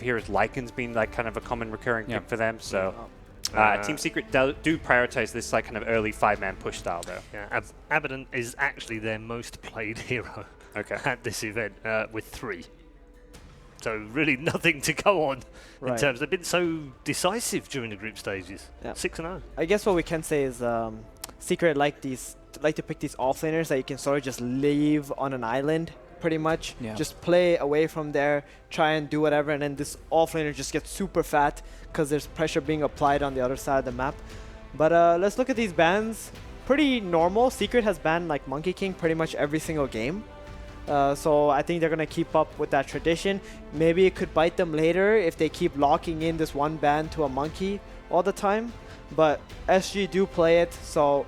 heroes. Lycan's been like kind of a common recurring pick for them. So Team Secret do prioritize this like kind of early 5-man push style though. Yeah, Abaddon is actually their most played hero at this event with 3. So really nothing to go on in terms. They've been so decisive during the group stages. 6-0. I guess what we can say is Secret like to pick these offlaners that you can sort of just leave on an island, pretty much. Just play away from there, try and do whatever, and then this offlaner just gets super fat because there's pressure being applied on the other side of the map. But let's look at these bans. Pretty normal. Secret has banned like Monkey King pretty much every single game. So I think they're going to keep up with that tradition. Maybe it could bite them later if they keep locking in this one ban to a monkey all the time. But SG do play it, so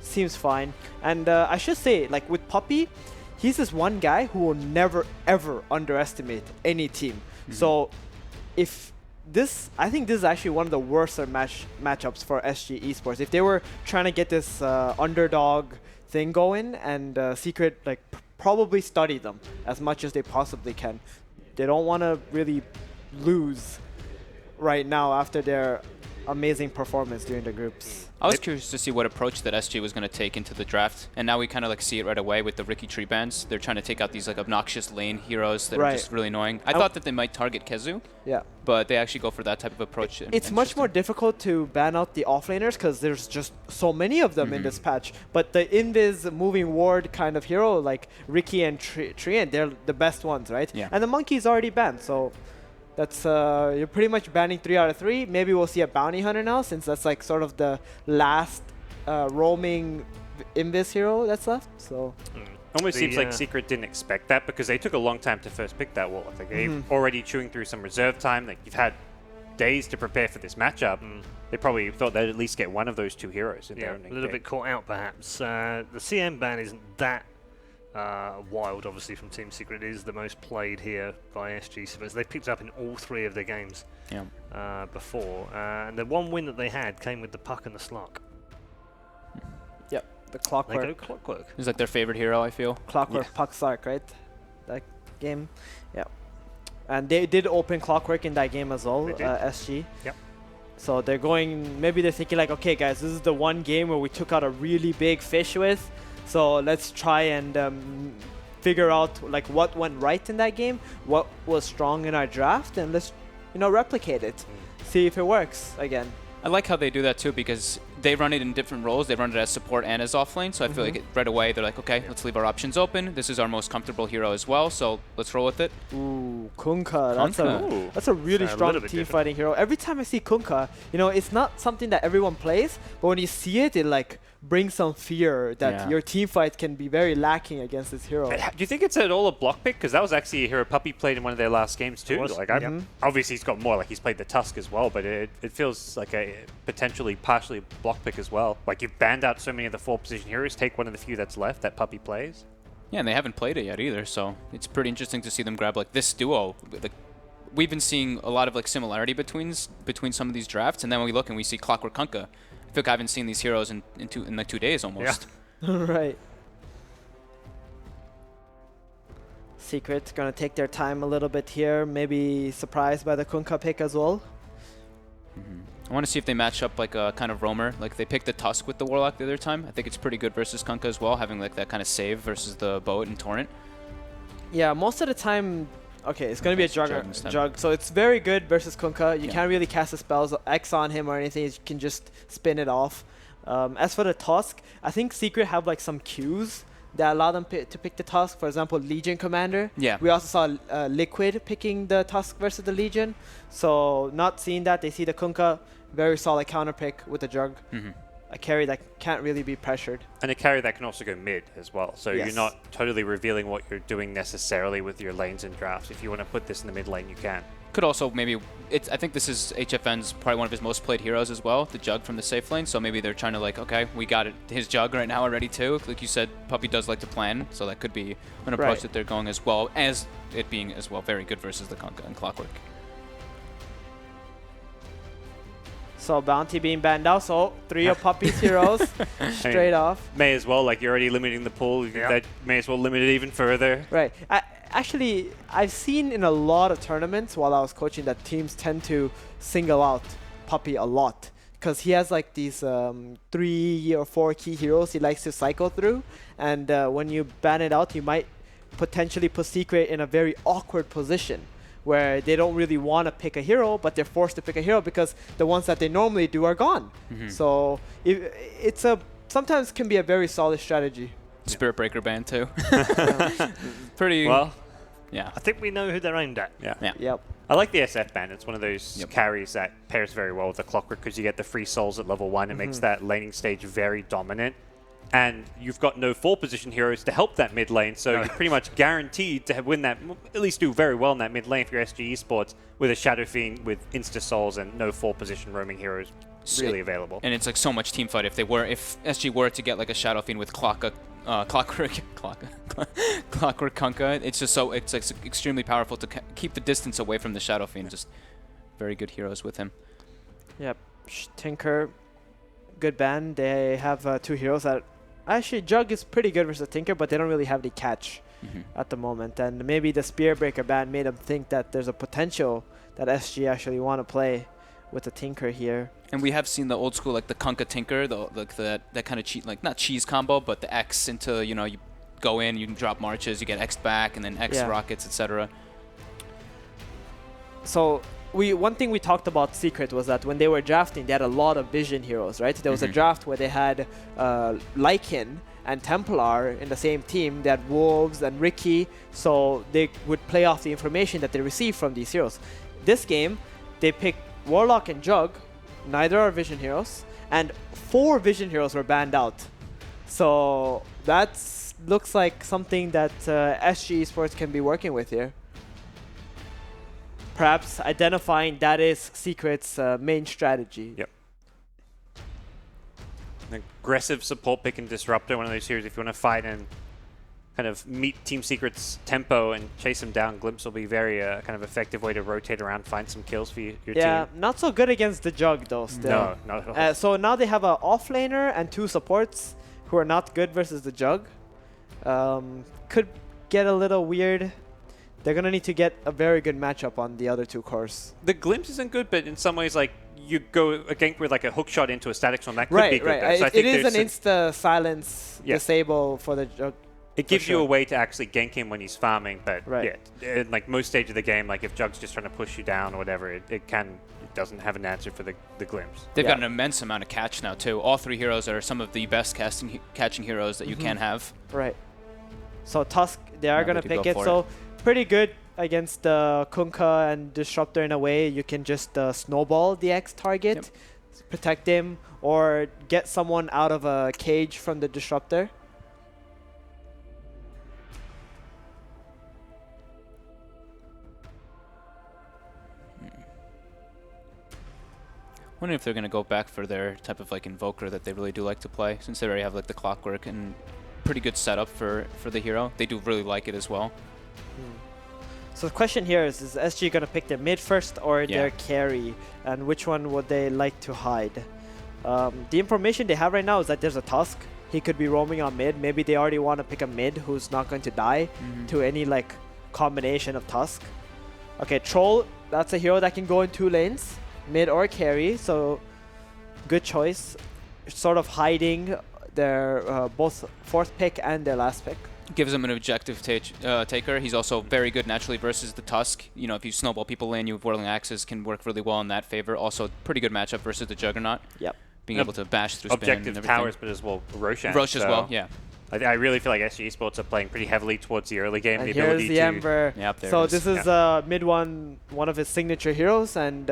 seems fine. And I should say, like with Puppy, he's this one guy who will never ever underestimate any team. So if this, I think this is actually one of the worst matchups for SG eSports. If they were trying to get this underdog thing going, and Secret like probably study them as much as they possibly can. They don't want to really lose right now after their amazing performance during the groups. I was curious to see what approach that SG was going to take into the draft, and now we kind of like see it right away with the Ricky Tree bans. They're trying to take out these like obnoxious lane heroes that are just really annoying. I thought that they might target Kezu, but they actually go for that type of approach. It's much more difficult to ban out the offlaners because there's just so many of them in this patch. But the Invis moving ward kind of hero like Ricky and Trian, they're the best ones, right? And the Monkey's already banned, so that's you're pretty much banning 3 out of 3. Maybe we'll see a Bounty Hunter now, since that's like sort of the last roaming Invis hero that's left. So almost seems like Secret didn't expect that because they took a long time to first pick that wall. I think they're already chewing through some reserve time. Like you've had days to prepare for this matchup. They probably thought they'd at least get one of those 2 heroes in there. A little bit caught out perhaps. The CM ban isn't that wild, obviously, from Team Secret. It is the most played here by SG. So they picked up in all 3 of their games before. And the one win that they had came with the Puck and the Slark. Yep, the Clockwork. They go Clockwork. It's like their favorite hero, I feel. Clockwork, Puck, Slark, right? That game. Yeah. And they did open Clockwork in that game as well, SG. Yep. So they're going, maybe they're thinking like, okay guys, this is the one game where we took out a really big fish with. So let's try and figure out like what went right in that game, what was strong in our draft, and let's replicate it, see if it works again. I like how they do that too, because they run it in different roles. They run it as support and as offlane, so I feel like right away they're like, okay, let's leave our options open. This is our most comfortable hero as well, so let's roll with it. Ooh, Kunkka. That's a really strong team fighting hero. Every time I see Kunkka, it's not something that everyone plays, but when you see it, it like brings some fear that your team fight can be very lacking against this hero. Do you think it's at all a block pick? Because that was actually a hero Puppy played in one of their last games too. Like, obviously he's got more, like he's played the Tusk as well, but it feels like a potentially partially block pick as well. Like you've banned out so many of the 4-position heroes, take one of the few that's left that Puppy plays. Yeah, and they haven't played it yet either, so it's pretty interesting to see them grab like this duo. Like, we've been seeing a lot of like similarity between some of these drafts, and then when we look and we see Clockwork Kunkka, I feel like I haven't seen these heroes in like 2 days almost. Right. Secret gonna take their time a little bit here, maybe surprised by the Kunkka pick as well. I want to see if they match up like a kind of roamer. Like they picked the Tusk with the Warlock the other time. I think it's pretty good versus Kunkka as well, having like that kind of save versus the Boat and Torrent. Yeah, most of the time, okay, it's going to be a Jug. So it's very good versus Kunkka. You can't really cast the spells X on him or anything. You can just spin it off. As for the Tusk, I think Secret have like some cues that allow them to pick the Tusk. For example, Legion Commander. Yeah. We also saw Liquid picking the Tusk versus the Legion. So not seeing that, they see the Kunkka, very solid counter pick with the Jug. A carry that can't really be pressured. And a carry that can also go mid as well. So you're not totally revealing what you're doing necessarily with your lanes and drafts. If you want to put this in the mid lane, you can. Could also maybe, I think this is HFN's probably one of his most played heroes as well, the Jug from the safe lane. So maybe they're trying to like, okay, we got his Jug right now already too. Like you said, Puppy does like to plan. So that could be an approach that they're going as well, as it being as well very good versus the Kunkka and Clockwork. So Bounty being banned out, so 3 of Puppy's heroes straight off. May as well, like you're already limiting the pool, that may as well limit it even further. Right. actually, I've seen in a lot of tournaments while I was coaching that teams tend to single out Puppey a lot. Because he has like these 3 or 4 key heroes he likes to cycle through. And when you ban it out, you might potentially put Secret in a very awkward position where they don't really want to pick a hero, but they're forced to pick a hero because the ones that they normally do are gone. So it's sometimes can be a very solid strategy. Spirit Breaker ban too. Pretty well. Yeah, I think we know who they're aimed at. Yeah. Yep. I like the SF ban. It's one of those carries that pairs very well with the Clockwork because you get the free souls at level 1. It makes that laning stage very dominant. And you've got no 4 position heroes to help that mid lane, so you're pretty much guaranteed to win that, at least do very well in that mid lane for your SG eSports with a Shadow Fiend with insta souls and no 4 position roaming heroes really available. And it's like so much team fight if SG were to get like a Shadow Fiend with Clockwork Kunkka. It's just so it's like extremely powerful to keep the distance away from the Shadow Fiend. Just very good heroes with him. Yep. Tinker, good ban. They have 2 heroes that actually Jug is pretty good versus Tinker, but they don't really have any catch at the moment. And maybe the Spear Breaker ban made them think that there's a potential that SG actually want to play with the Tinker here. And we have seen the old school, like the Kunkka Tinker, that kind of cheat, like not cheese combo, but the X into, you know, you go in, you can drop marches, you get X back, and then X rockets, etc. So one thing we talked about Secret was that when they were drafting, they had a lot of vision heroes, right? There was a draft where they had Lycan and Templar in the same team. They had Wolves and Ricky, so they would play off the information that they received from these heroes. This game, they picked Warlock and Jug. Neither are vision heroes, and 4 vision heroes were banned out. So that looks like something that SG Esports can be working with here. Perhaps identifying that is Secret's main strategy. Yep. An aggressive support pick and disruptor, one of those heroes if you want to fight and kind of meet Team Secret's tempo and chase them down. Glimpse will be very kind of effective way to rotate around, find some kills for your team. Yeah, not so good against the Jug though still. No, not at all. So now they have an offlaner and 2 supports who are not good versus the Jug. Could get a little weird. They're going to need to get a very good matchup on the other 2 cores. The Glimpse isn't good, but in some ways, like, you go against with like a hook shot into a static storm, that could be good. Right, so I think it is an insta-silence disable for the Jug. It gives you a way to actually gank him when he's farming, but in like most stage of the game, like if Jug's just trying to push you down or whatever, it doesn't have an answer for the Glimpse. They've got an immense amount of catch now too. All 3 heroes are some of the best catching heroes that you can have. Right. So Tusk, they are going to pick it. So pretty good against Kunkka and Disruptor in a way. You can just snowball the X target, protect him, or get someone out of a cage from the Disruptor. Wondering if they're going to go back for their type of like Invoker that they really do like to play, since they already have like the Clockwork and pretty good setup for the hero. They do really like it as well. So the question here is SG going to pick their mid first or their carry, and which one would they like to hide? The information they have right now is that there's a Tusk. He could be roaming on mid. Maybe they already want to pick a mid who's not going to die to any like combination of Tusk. Okay, Troll, that's a hero that can go in 2 lanes. Mid or carry, so good choice. Sort of hiding their both 4th pick and their last pick. Gives him an objective taker. He's also very good naturally versus the Tusk. You know, if you snowball people in, you have Whirling Axes can work really well in that favor. Also, pretty good matchup versus the Juggernaut. Yep. Being able to bash through spin objective and towers, but as well Roshan. Roche as well, yeah. I really feel like SG Esports are playing pretty heavily towards the early game. And the here's ability the to Ember. Yep, there so it is. this is mid one of his signature heroes, and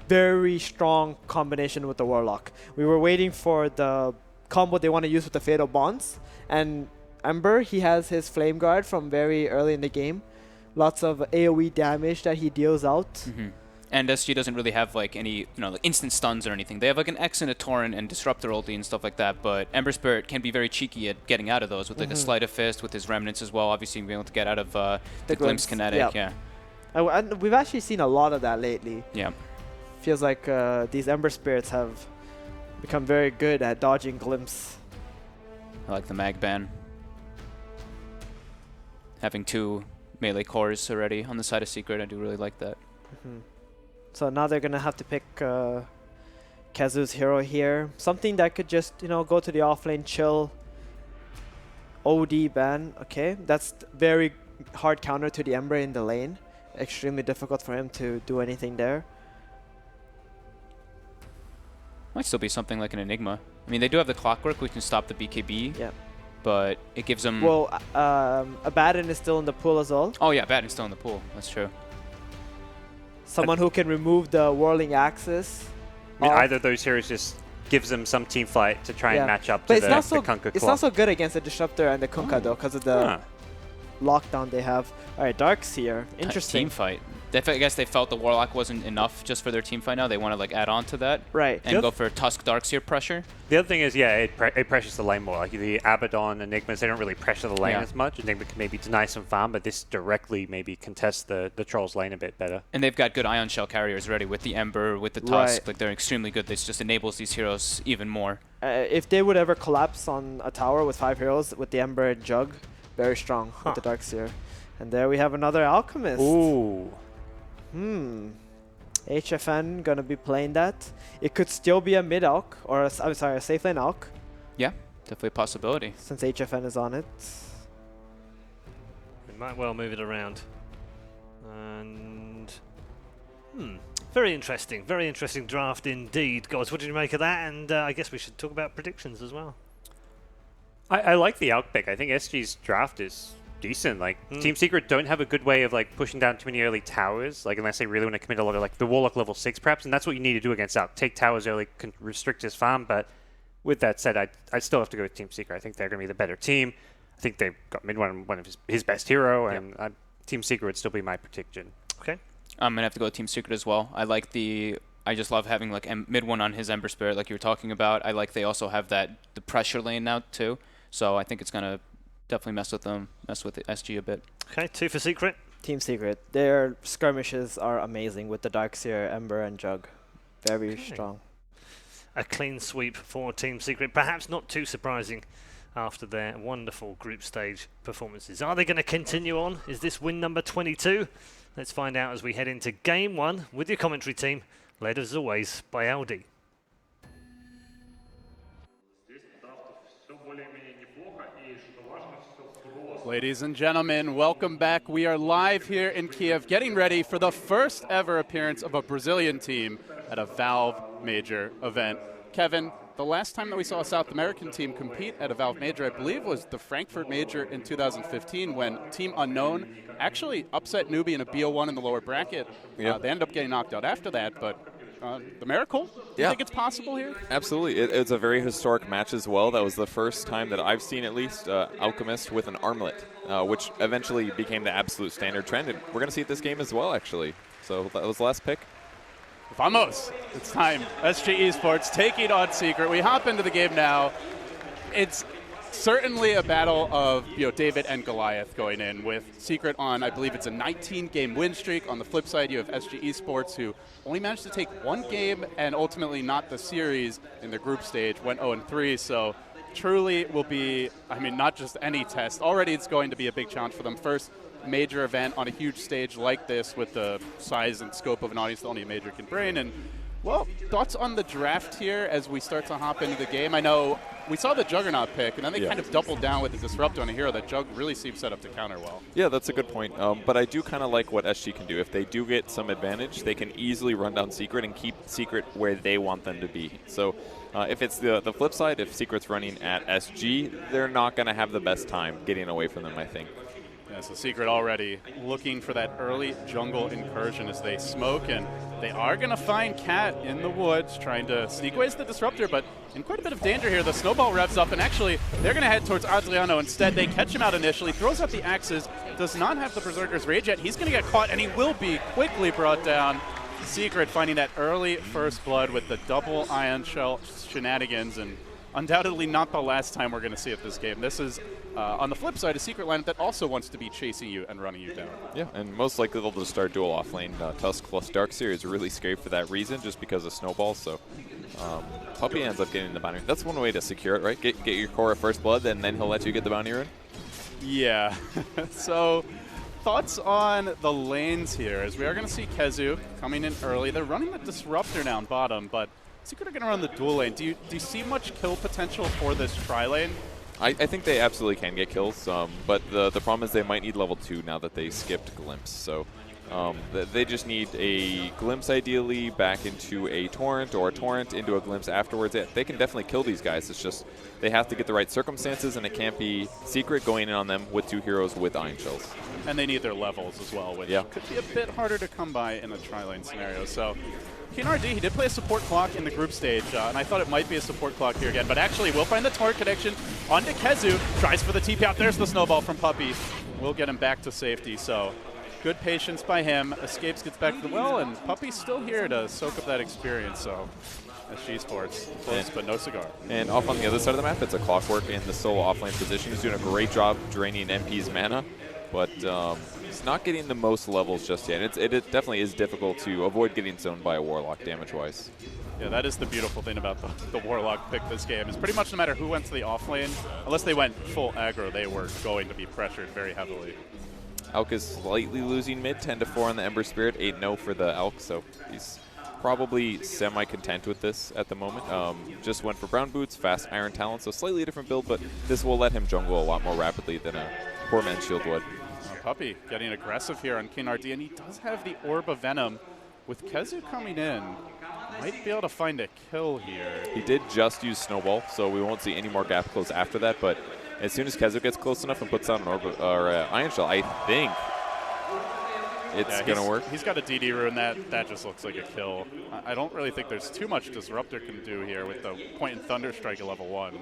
very strong combination with the Warlock. We were waiting for the combo they want to use with the Fatal Bonds, and Ember, he has his Flame Guard from very early in the game. Lots of AoE damage that he deals out. And SG doesn't really have like any, like instant stuns or anything. They have like an X and a Torrent and Disruptor ulti and stuff like that, but Ember Spirit can be very cheeky at getting out of those with like a Sleight of Fist, with his Remnants as well, obviously being able to get out of the Glimpse kinetic, And we've actually seen a lot of that lately. Yeah. Feels like these Ember Spirits have become very good at dodging Glimpse. I like the mag ban. Having 2 melee cores already on the side of Secret. I do really like that. So now they're gonna have to pick Kazu's hero here. Something that could just, you know, go to the offlane, chill. OD ban. Okay, that's very hard counter to the Ember in the lane. Extremely difficult for him to do anything there. Might still be something like an Enigma. I mean, they do have the Clockwork, which can stop the BKB. Yeah. But it gives them... Well, Abaddon is still in the pool as well. Oh yeah, Abaddon's still in the pool. That's true. Someone who can remove the whirling axis. I mean, either of those heroes just gives them some team fight to try and match up to the Kunkka It's not so good against the Disruptor and the Kunkka though, because of the lockdown they have. All right, Dark's here. Interesting. Team fight. I guess they felt the Warlock wasn't enough just for their team fight now. They want to like add on to that. Right. And go for Tusk Darkseer pressure. The other thing is, yeah, it pressures the lane more. Like the Abaddon, Enigmas, they don't really pressure the lane as much. Enigma can maybe deny some farm, but this directly maybe contests the Troll's lane a bit better. And they've got good Ion Shell carriers ready with the Ember, with the Tusk. Like they're extremely good. This just enables these heroes even more. If they would ever collapse on a tower with 5 heroes with the Ember and Jug, very strong with the Darkseer. And there we have another Alchemist. Ooh. HFN gonna be playing that. It could still be a mid Alch, or I'm sorry, a safe lane Alch. Yeah, definitely a possibility. Since HFN is on it. We might well move it around. And very interesting draft indeed. Guys, what did you make of that? And I guess we should talk about predictions as well. I like the Alch pick. I think SG's draft is decent. Like Team Secret don't have a good way of like pushing down too many early towers, like unless they really want to commit a lot of like the Warlock level 6 perhaps, and that's what you need to do against Alch. Take towers early, can restrict his farm, but with that said, I still have to go with Team Secret. I think they're going to be the better team. I think they've got mid one of his best hero, and Team Secret would still be my prediction. Okay. I'm going to have to go with Team Secret as well. I just love having like mid one on his Ember Spirit like you were talking about. I like they also have the pressure lane now too, so I think it's going to definitely mess with the SG a bit. Okay, 2 for Secret. Team Secret. Their skirmishes are amazing with the Darkseer, Ember, and Jug. Very strong. A clean sweep for Team Secret. Perhaps not too surprising after their wonderful group stage performances. Are they going to continue on? Is this win number 22? Let's find out as we head into Game 1 with your commentary team, led as always by Aldi. Ladies and gentlemen, welcome back. We are live here in Kiev, getting ready for the first ever appearance of a Brazilian team at a Valve Major event. Kevin, the last time that we saw a South American team compete at a Valve Major, I believe, was the Frankfurt Major in 2015 when Team Unknown actually upset Newbee in a BO1 in the lower bracket. They ended up getting knocked out after that, but the miracle? Do you think it's possible here? Absolutely. It's a very historic match as well. That was the first time that I've seen, at least, Alchemist with an armlet, which eventually became the absolute standard trend. And we're going to see it this game as well, actually. So that was the last pick. Vamos. It's time. SG eSports taking on Secret. We hop into the game now. It's certainly a battle of David and Goliath going in with Secret on, I believe it's a 19-game win streak. On the flip side, you have SG eSports, who only managed to take 1 game and ultimately not the series in the group stage, went 0-3. So truly will be, I mean, not just any test. Already it's going to be a big challenge for them. First major event on a huge stage like this with the size and scope of an audience that only a major can bring. And, well, thoughts on the draft here as we start to hop into the game? I know we saw the Juggernaut pick, and then they kind of doubled down with the Disruptor on a hero that Jug really seems set up to counter well. Yeah, that's a good point. But I do kind of like what SG can do. If they do get some advantage, they can easily run down Secret and keep Secret where they want them to be. So if it's the flip side, if Secret's running at SG, they're not going to have the best time getting away from them, I think. Yeah, so Secret already looking for that early jungle incursion as they smoke, and they are going to find Cat in the woods trying to sneak away the Disruptor, but in quite a bit of danger here. The snowball revs up, and actually they're going to head towards Adriano instead. They catch him out initially, throws out the axes, does not have the Berserker's Rage yet. He's going to get caught, and he will be quickly brought down. Secret finding that early first blood with the double Ion Shell shenanigans, and undoubtedly not the last time we're going to see it this game. This is, on the flip side, a Secret lineup that also wants to be chasing you and running you down. Yeah, and most likely they'll just start dual offlane. Tusk plus Darkseer is really scary for that reason, just because of snowballs. So Puppy ends up getting the bounty. That's one way to secure it, right? Get your core at first blood, and then he'll let you get the bounty rune. Yeah. So thoughts on the lanes here, as we are going to see Kezu coming in early. They're running the Disruptor down bottom, but Secret are going to run the dual lane. Do you see much kill potential for this tri-lane? I think they absolutely can get kills, but the problem is they might need level 2 now that they skipped Glimpse. So they just need a Glimpse ideally back into a Torrent, or a Torrent into a Glimpse afterwards. They can definitely kill these guys. It's just they have to get the right circumstances, and it can't be Secret going in on them with 2 heroes with Iron Shells. And they need their levels as well, which could be a bit harder to come by in a tri-lane scenario. So KNRD, he did play a support clock in the group stage, and I thought it might be a support clock here again, but actually we'll find the Torrent connection onto Kezu, tries for the TP out. There's the snowball from Puppey. We'll get him back to safety, so good patience by him. Escapes, gets back to the well, and Puppey's still here to soak up that experience, so SG Sports, close but no cigar. And off on the other side of the map, it's a Clockwork in the solo offlane position. He's doing a great job draining MP's mana, but he's not getting the most levels just yet. It definitely is difficult to avoid getting zoned by a Warlock damage-wise. Yeah, that is the beautiful thing about the Warlock pick this game, is pretty much no matter who went to the offlane, unless they went full aggro, they were going to be pressured very heavily. Alk is slightly losing mid, 10-4 on the Ember Spirit, 8-0 for the Alk, so he's probably semi-content with this at the moment. Just went for Brown Boots, fast Iron Talon, so slightly different build, but this will let him jungle a lot more rapidly than a poor man's Shield would. Puppey getting aggressive here on KNRD, and he does have the Orb of Venom. With Kezu coming in, might be able to find a kill here. He did just use Snowball, so we won't see any more gap close after that, but as soon as Kezu gets close enough and puts out an Orb or Iron Shell, I think it's going to work. He's got a DD rune. That just looks like a kill. I don't really think there's too much Disruptor can do here with the Point and Thunder Strike at level 1.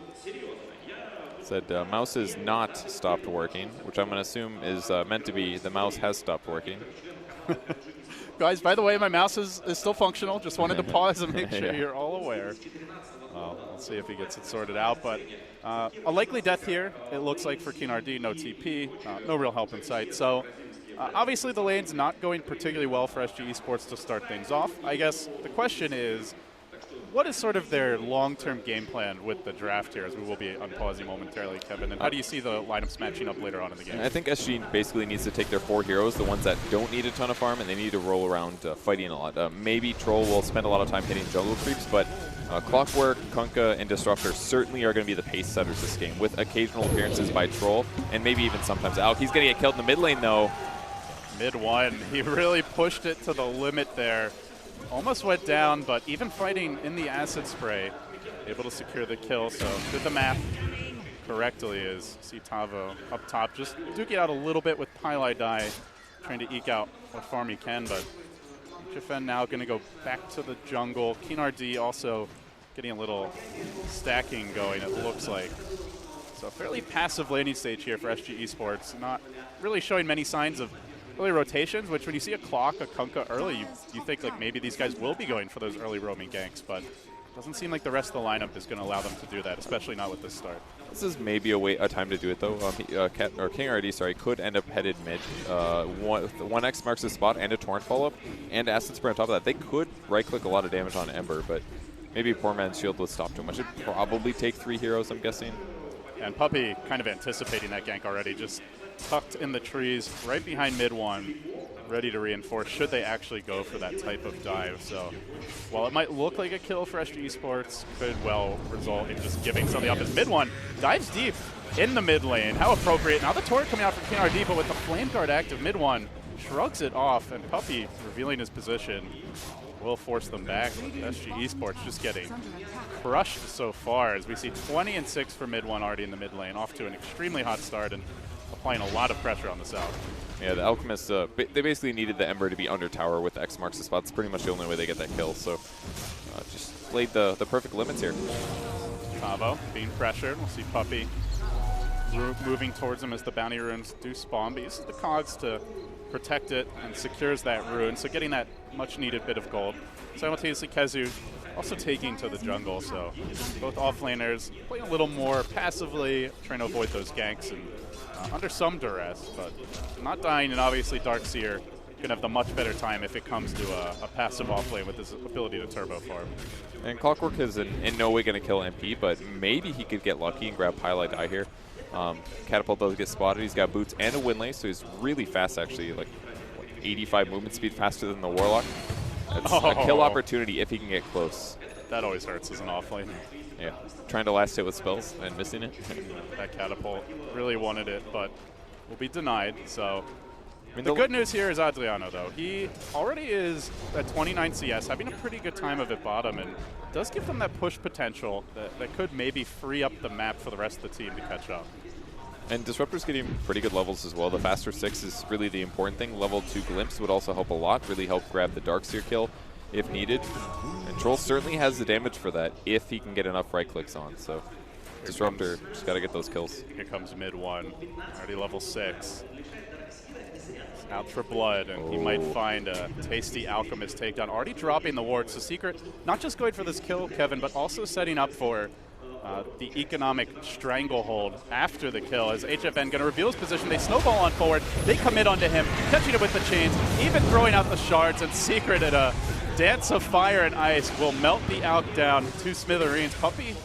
Said mouse has not stopped working, which I'm going to assume is meant to be the mouse has stopped working. Guys, by the way, my mouse is still functional. Just wanted to pause and make sure you're all aware. Well, we'll see if he gets it sorted out. But a likely death here, it looks like, for KNRD. No TP, no real help in sight. So obviously the lane's not going particularly well for SG Esports to start things off. I guess the question is, what is sort of their long-term game plan with the draft here, as we will be unpausing momentarily, Kevin? And how do you see the lineups matching up later on in the game? I think SG basically needs to take their 4 heroes, the ones that don't need a ton of farm, and they need to roll around fighting a lot. Maybe Troll will spend a lot of time hitting jungle creeps, but Clockwork, Kunkka, and Disruptor certainly are going to be the pace setters this game, with occasional appearances by Troll, and maybe even sometimes Alk. He's going to get killed in the mid lane, though. Mid one, he really pushed it to the limit there. Almost went down, but even fighting in the acid spray, able to secure the kill. So did the math correctly, is see Tavo up top, just duking out a little bit with Pylai Die, trying to eke out what farm he can, but HFN now going to go back to the jungle. KNRD also getting a little stacking going, it looks like. So fairly passive laning stage here for SG Esports, not really showing many signs of early rotations, which when you see a Clock, a Kunkka early, you think like maybe these guys will be going for those early roaming ganks, but it doesn't seem like the rest of the lineup is going to allow them to do that, especially not with this start. This is maybe a time to do it though. KNRD, could end up headed mid. 1x marks the spot and a Torrent follow-up and Acid Spray on top of that. They could right-click a lot of damage on Ember, but maybe poor man's Shield would stop too much. It'd probably take 3 heroes, I'm guessing. And Puppey kind of anticipating that gank already, just tucked in the trees right behind mid one, ready to reinforce should they actually go for that type of dive. So while it might look like a kill for SG Esports, could well result in just giving something up. As mid one dives deep in the mid lane. How appropriate. Now the Torrent coming out from KNRD, but with the Flame Guard active, mid one shrugs it off, and Puppey revealing his position will force them back. SG Esports just getting crushed so far, as we see 20-6 for mid one already in the mid lane, off to an extremely hot start and applying a lot of pressure on the south. Yeah, the Alchemists, they basically needed the Ember to be under tower with X marks the spot. It's pretty much the only way they get that kill, so just played the perfect limits here. Tavo being pressured. We'll see Puppey moving towards him as the bounty runes do spawn, but uses the cogs to protect it and secures that rune, so getting that much needed bit of gold. Simultaneously, Kezu also taking to the jungle, so both offlaners playing a little more passively, trying to avoid those ganks and under some duress, but not dying. And obviously Darkseer going to have the much better time if it comes to a passive offlane with his ability to turbo farm. And Clockwork is in no way going to kill MP, but maybe he could get lucky and grab Pylai Die here. Catapult does get spotted. He's got boots and a wind lace, so he's really fast actually, like what, 85 movement speed faster than the Warlock. That's a kill opportunity if he can get close. That always hurts as an offlane. Yeah, trying to last hit with spells and missing it. That Catapult really wanted it, but will be denied, so. I mean, the good news here is Adriano, though. He already is at 29 CS, having a pretty good time of it bottom, and does give them that push potential that could maybe free up the map for the rest of the team to catch up. And Disruptor's getting pretty good levels as well. The faster 6 is really the important thing. Level 2 Glimpse would also help a lot, really help grab the Darkseer kill if needed. And Troll certainly has the damage for that if he can get enough right clicks on. So Disruptor just got to get those kills. Here comes mid 1, already level 6. Out for blood, and he might find a tasty Alchemist takedown. Already dropping the ward, so Secret not just going for this kill, Kevin, but also setting up for the economic stranglehold after the kill. As HFN going to reveal his position, they snowball on forward, they commit onto him, catching it with the chains, even throwing out the shards, and Secret at a dance of fire and ice will melt the Alch down to smithereens. Puppey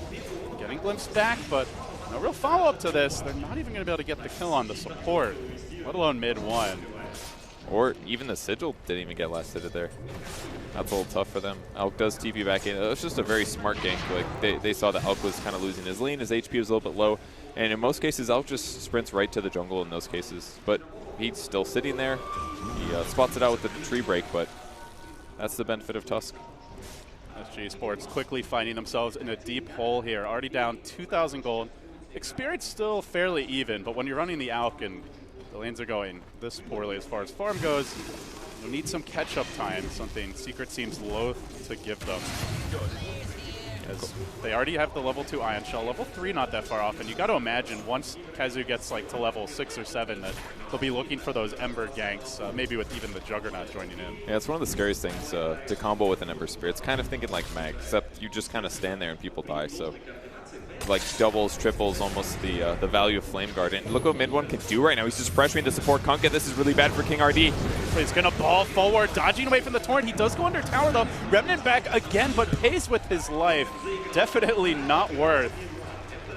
getting glimpsed back, but no real follow-up to this. They're not even going to be able to get the kill on the support, let alone mid 1. Or even the Sigil didn't even get last hitted there. That's a little tough for them. Alch does TP back in. It was just a very smart gank. Like they saw that Alch was kind of losing his lane, his HP was a little bit low, and in most cases Alch just sprints right to the jungle in those cases. But he's still sitting there. He spots it out with the tree break, but that's the benefit of Tusk. SG Esports quickly finding themselves in a deep hole here. Already down 2,000 gold. Experience still fairly even, but when you're running the Alch and the lanes are going this poorly as far as farm goes, you need some catch-up time, something Secret seems loath to give them. As they already have the level 2 Ion Shell, level 3 not that far off, and you got to imagine once Kazu gets like to level 6 or 7 that they'll be looking for those Ember ganks, maybe with even the Juggernaut joining in. Yeah, it's one of the scariest things to combo with an Ember Spear. It's kind of thinking like Mag, except you just kind of stand there and people die, so like doubles, triples, almost the value of Flame Guard. And look what mid 1 can do right now. He's just pressuring the support Kunkka. This is really bad for King RD. He's going to ball forward, dodging away from the Torrent. He does go under tower though. Remnant back again, but pays with his life. Definitely not worth.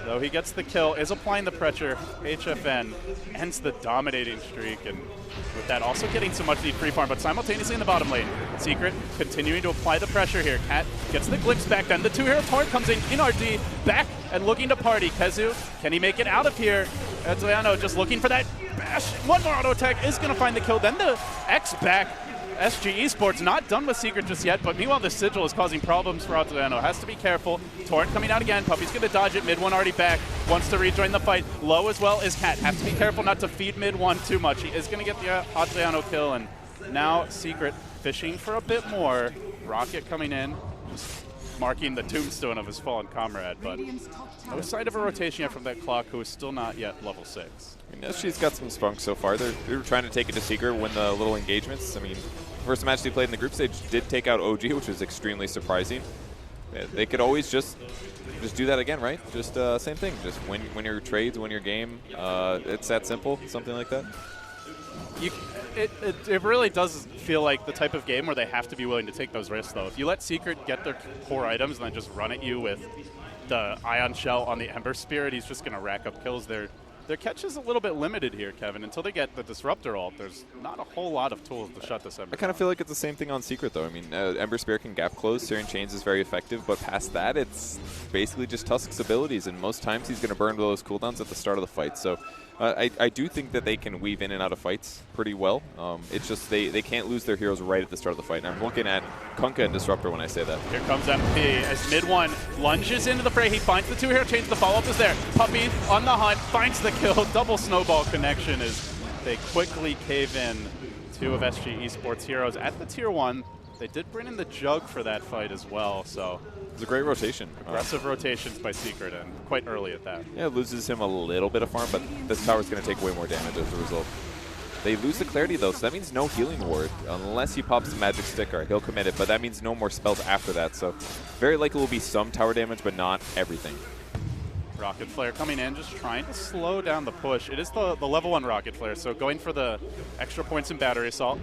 Though he gets the kill, is applying the pressure. HFN ends the dominating streak, and with that also getting so much lead free farm, but simultaneously in the bottom lane. Secret continuing to apply the pressure here. Cat gets the glimpse back, then the 2-hero Torrent comes in RD, back and looking to party. Kezu, can he make it out of here? Adriano just looking for that bash. One more auto attack is going to find the kill, then the X back. SG Esports not done with Secret just yet, but meanwhile the Sigil is causing problems for Adriano. Has to be careful. Torrent coming out again. Puppey's going to dodge it. Mid 1 already back. Wants to rejoin the fight. Low as well is Cat. Has to be careful not to feed mid 1 too much. He is going to get the Adriano kill, and now Secret fishing for a bit more. Rocket coming in, just marking the tombstone of his fallen comrade, but no sign of a rotation yet from that Clock, who is still not yet level 6. I mean, SG's got some spunk so far. They're trying to take it to Secret, win the little engagements. I mean, first match they played in the group stage did take out OG, which was extremely surprising. They could always just do that again, right? Just same thing. Just win your trades, win your game. It's that simple, something like that. It really does feel like the type of game where they have to be willing to take those risks, though. If you let Secret get their core items and then just run at you with the Ion Shell on the Ember Spirit, he's just going to rack up kills. Their catch is a little bit limited here, Kevin. Until they get the Disruptor ult, there's not a whole lot of tools to shut this Ember. I kind of feel like it's the same thing on Secret, though. I mean, Ember Spirit can gap close, Searing Chains is very effective, but past that, it's basically just Tusk's abilities, and most times he's going to burn those cooldowns at the start of the fight. So I do think that they can weave in and out of fights pretty well. It's just they can't lose their heroes right at the start of the fight. And I'm looking at Kunkka and Disruptor when I say that. Here comes MP as mid 1 lunges into the fray. He finds the 2-hero change. The follow-up is there. Puppey on the hunt, finds the kill. Double snowball connection as they quickly cave in 2 of SG Esports heroes at the tier 1. They did bring in the Jug for that fight as well, so it's a great rotation. Aggressive rotations by Secret, and quite early at that. Yeah, it loses him a little bit of farm, but this tower's going to take way more damage as a result. They lose the clarity, though, so that means no healing ward, unless he pops the magic sticker. He'll commit it, but that means no more spells after that, so very likely will be some tower damage, but not everything. Rocket Flare coming in, just trying to slow down the push. It is the level 1 Rocket Flare, so going for the extra points in Battery Assault,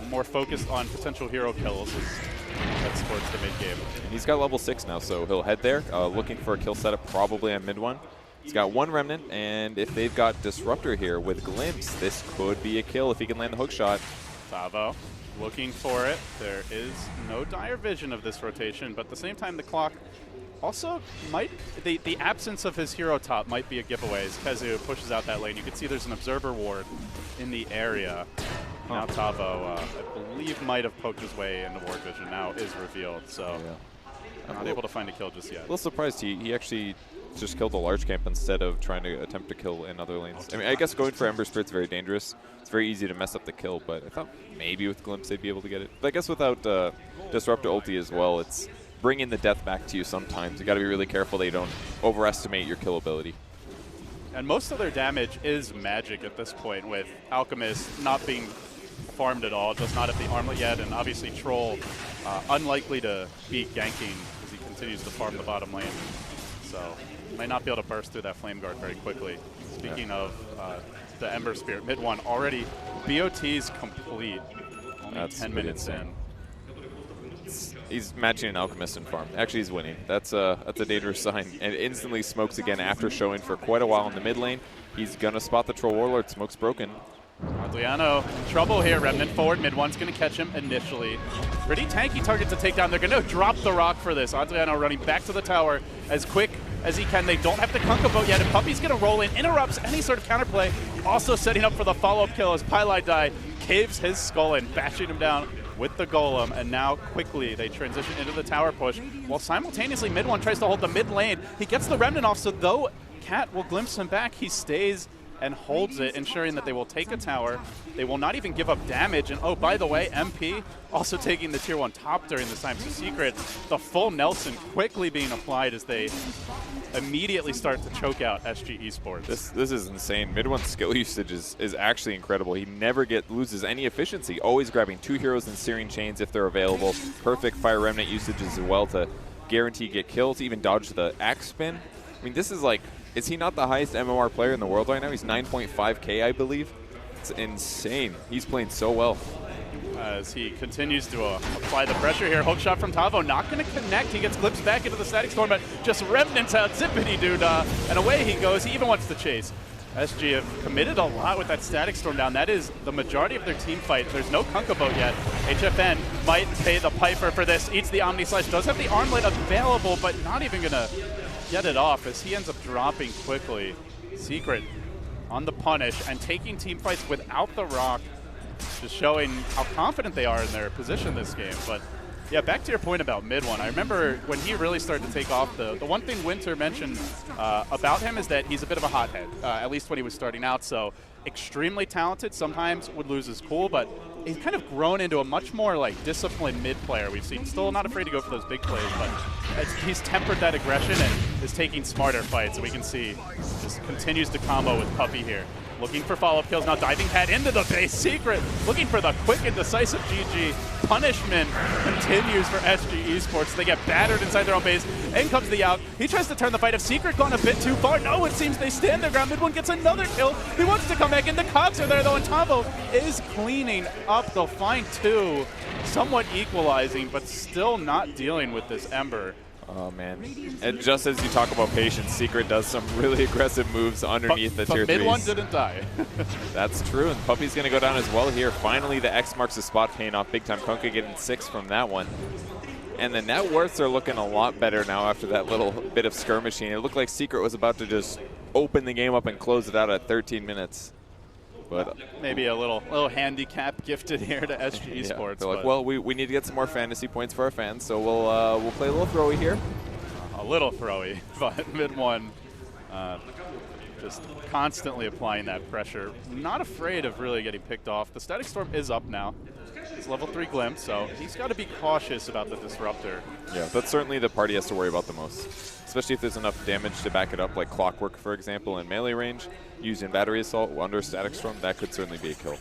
more focused on potential hero kills. That's towards the mid game. And he's got level 6 now, so he'll head there, looking for a kill setup probably on mid 1. He's got 1 Remnant, and if they've got Disruptor here with Glimpse, this could be a kill if he can land the hook shot. Thavo looking for it. There is no dire vision of this rotation, but at the same time, the clock also might, the absence of his hero top might be a giveaway as Kezu pushes out that lane. You can see there's an observer ward in the area. Now Thavo, I believe, might have poked his way into ward vision. Now is revealed, so not able to find a kill just yet. A little surprised he actually just killed a large camp instead of trying to attempt to kill in other lanes. I mean, I guess going for Ember Spirit's very dangerous. It's very easy to mess up the kill, but I thought maybe with Glimpse they'd be able to get it. But I guess without Disruptor ulti as well, it's bringing the death back to you sometimes. You got to be really careful that you don't overestimate your kill ability. And most of their damage is magic at this point, with Alchemist not being farmed at all, just not at the armlet yet, and obviously Troll unlikely to be ganking as he continues to farm the bottom lane. So might not be able to burst through that Flame Guard very quickly. Speaking of the Ember Spirit, mid one already, BOT's complete. Only 10 minutes in. He's matching an Alchemist in farm. Actually, he's winning. That's a dangerous sign. And instantly smokes again after showing for quite a while in the mid lane. He's going to spot the Troll Warlord. Smoke's broken. Adriano in trouble here. Remnant forward. Mid one's going to catch him initially. Pretty tanky target to take down. They're going to drop the rock for this. Adriano running back to the tower as quick as he can. They don't have the Kunkka boat yet, and Puppey's going to roll in, interrupts any sort of counterplay. Also setting up for the follow-up kill as Pylai Dai caves his skull in, bashing him down with the Golem, and now quickly they transition into the tower push, while simultaneously mid one tries to hold the mid lane. He gets the Remnant off, so though Cat will glimpse him back, he stays and holds it, ensuring that they will take a tower. They will not even give up damage, and oh, by the way, MP also taking the tier 1 top during this time. So Secret, the full Nelson quickly being applied as they immediately start to choke out SG eSports. This is insane. Mid one's skill usage is actually incredible. He never loses any efficiency, always grabbing 2 heroes and Searing Chains if they're available. Perfect Fire Remnant usage as well to guarantee get kills, even dodge the axe spin. I mean, this is like, is he not the highest MMR player in the world right now? He's 9.5K, I believe. It's insane. He's playing so well. As he continues to apply the pressure here. Hook shot from Thavo, not going to connect. He gets glimpsed back into the Static Storm, but just Remnants out, zippity-doo-dah, and away he goes. He even wants to chase. SG have committed a lot with that Static Storm down. That is the majority of their team fight. There's no Kunkka boat yet. HFN might pay the piper for this. Eats the Omni Slash. Does have the armlet available, but not even going to get it off as he ends up dropping quickly. Secret on the punish and taking team fights without the rock, just showing how confident they are in their position this game. But yeah, back to your point about mid one. I remember when he really started to take off, the one thing Winter mentioned about him is that he's a bit of a hothead, at least when he was starting out. So extremely talented, sometimes would lose his cool, but he's kind of grown into a much more like disciplined mid player we've seen. Still not afraid to go for those big plays, but he's tempered that aggression and is taking smarter fights. And we can see just continues to combo with Puppey here. Looking for follow-up kills, now diving head into the base. Secret looking for the quick and decisive GG. Punishment continues for SG eSports. They get battered inside their own base. In comes the out. He tries to turn the fight. Have Secret gone a bit too far? No, it seems they stand their ground. Mid one gets another kill. He wants to come back in. The cogs are there though, and Thavo is cleaning up. They'll find 2, somewhat equalizing, but still not dealing with this Ember. Oh, man. And just as you talk about patience, Secret does some really aggressive moves underneath the tier 3s. But mid one didn't die. That's true, and Puppey's going to go down as well here. Finally, the X marks the spot, paying off big time. Kunkka getting 6 from that one. And the net worths are looking a lot better now after that little bit of skirmishing. It looked like Secret was about to just open the game up and close it out at 13 minutes. But maybe a little handicap gifted here to SG eSports. They're like, well, we need to get some more fantasy points for our fans, so we'll play a little throwy here. A little throwy, but mid one just constantly applying that pressure. Not afraid of really getting picked off. The Static Storm is up now. It's level 3 Glimpse, so he's got to be cautious about the Disruptor. Yeah, that's certainly the part he has to worry about the most, especially if there's enough damage to back it up, like Clockwork, for example, in melee range. Using Battery Assault under Static Storm, that could certainly be a kill.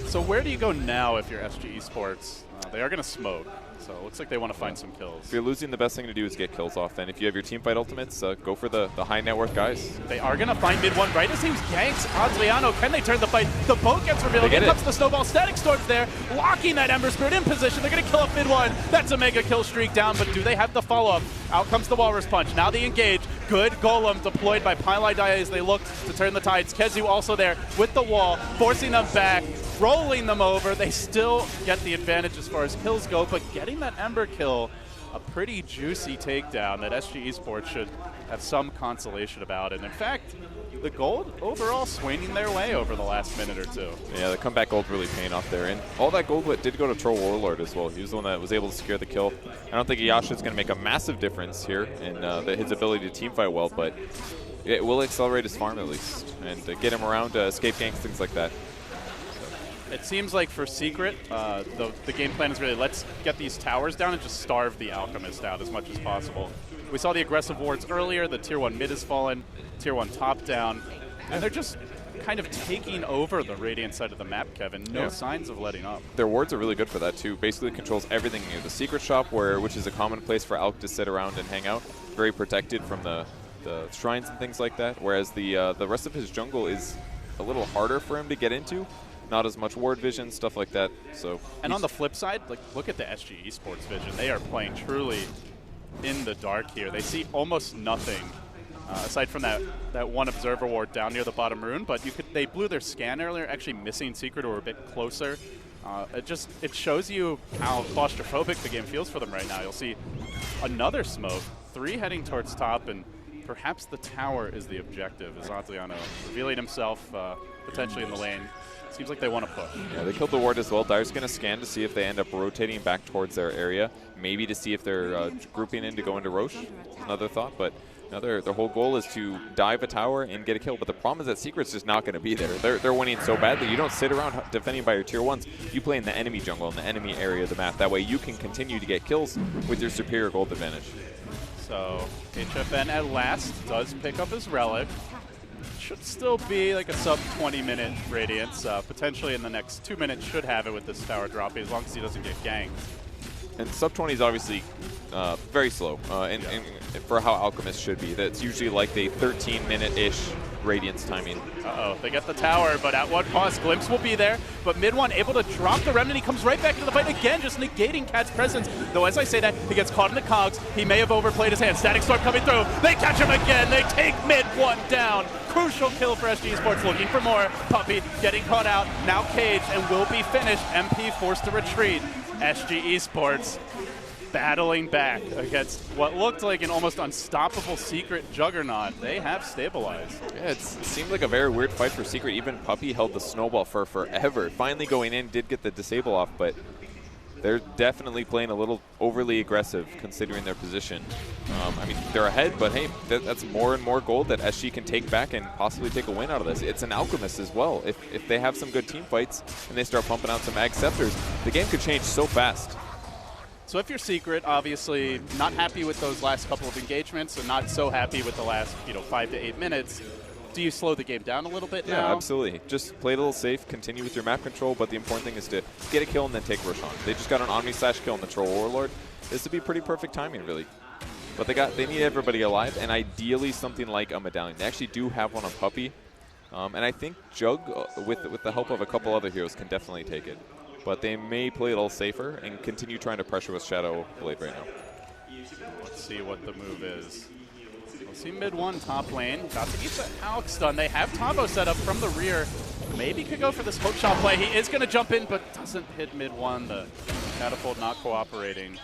So where do you go now if you're SG eSports? They are going to smoke, so it looks like they want to find some kills. If you're losing, the best thing to do is get kills off. Then if you have your teamfight ultimates, go for the high net worth guys. They are going to find mid one right as he ganks Adriano. Can they turn the fight? The boat gets revealed. Here comes the snowball. Static Storm's there, locking that Ember Spirit in position. They're going to kill up mid one. That's a mega kill streak down, but do they have the follow-up? Out comes the Walrus Punch. Now they engage. Good golem deployed by Pylai as they look to turn the tides. Kezu also there with the wall, forcing them back, rolling them over. They still get the advantage as far as kills go, but getting that Ember kill, a pretty juicy takedown that SG eSports should have some consolation about. And in fact, the gold overall swinging their way over the last minute or two. Yeah, the comeback gold really paying off there. And all that gold did go to Troll Warlord as well. He was the one that was able to secure the kill. I don't think Iyasha's going to make a massive difference here in his ability to teamfight well, but it will accelerate his farm at least and get him around to escape ganks, things like that. It seems like for Secret, the game plan is really let's get these towers down and just starve the Alchemist out as much as possible. We saw the aggressive wards earlier, the tier 1 mid has fallen, tier 1 top down, and they're just kind of taking over the Radiant side of the map, Kevin. No signs of letting up. Their wards are really good for that too. Basically controls everything near the secret shop, which is a common place for Alk to sit around and hang out. Very protected from the shrines and things like that, whereas the rest of his jungle is a little harder for him to get into. Not as much ward vision, stuff like that. So. And on the flip side, like look at the SG eSports vision. They are playing truly in the dark here. They see almost nothing aside from that one observer ward down near the bottom rune. But they blew their scan earlier, actually missing Secret or a bit closer. It shows you how claustrophobic the game feels for them right now. You'll see another smoke, 3 heading towards top, and perhaps the tower is the objective. As Aziano revealing himself potentially in the lane. Seems like they want to push. Yeah, they killed the ward as well. Dire's going to scan to see if they end up rotating back towards their area. Maybe to see if they're grouping in to go into Roche. Another thought, but their whole goal is to dive a tower and get a kill. But the problem is that Secret's just not going to be there. They're winning so badly. You don't sit around defending by your tier 1s. You play in the enemy jungle, in the enemy area of the map. That way you can continue to get kills with your superior gold advantage. So HFN at last does pick up his relic. Should still be like a sub 20-minute Radiance. Potentially in the next 2 minutes should have it with this tower dropping as long as he doesn't get ganked. And sub 20 is obviously very slow and for how Alchemist should be. That's usually like the 13-minute-ish Radiance timing. Uh-oh, they get the tower, but at what cost? Glimpse will be there, but mid one able to drop the Remnant. He comes right back into the fight again, just negating Cat's presence. Though as I say that, he gets caught in the cogs. He may have overplayed his hand. Static Storm coming through. They catch him again. They take mid one down. Crucial kill for SG eSports, looking for more. Puppey getting caught out, now caged, and will be finished. MP forced to retreat. SG eSports battling back against what looked like an almost unstoppable Secret juggernaut. They have stabilized. Yeah, it seemed like a very weird fight for Secret. Even Puppey held the snowball for forever. Finally going in, did get the disable off, but they're definitely playing a little overly aggressive considering their position. I mean, they're ahead, but hey, that's more and more gold that SG can take back and possibly take a win out of this. It's an Alchemist as well. If they have some good team fights and they start pumping out some Mag Scepters, the game could change so fast. So if you're Secret, obviously not happy with those last couple of engagements and not so happy with the last 5 to 8 minutes, do you slow the game down a little bit now? Yeah, absolutely. Just play it a little safe, continue with your map control, but the important thing is to get a kill and then take Roshan. They just got an Omni-Slash kill on the Troll Warlord. This would be pretty perfect timing, really. But they need everybody alive, and ideally something like a medallion. They actually do have one on Puppey, and I think Jug, with the help of a couple other heroes, can definitely take it. But they may play a little safer and continue trying to pressure with Shadow Blade right now. Let's see what the move is. We'll see mid one, top lane. Got to get the Alex stun. They have Tombo set up from the rear. Maybe could go for this hook shot play. He is going to jump in, but doesn't hit mid one. The catapult not cooperating.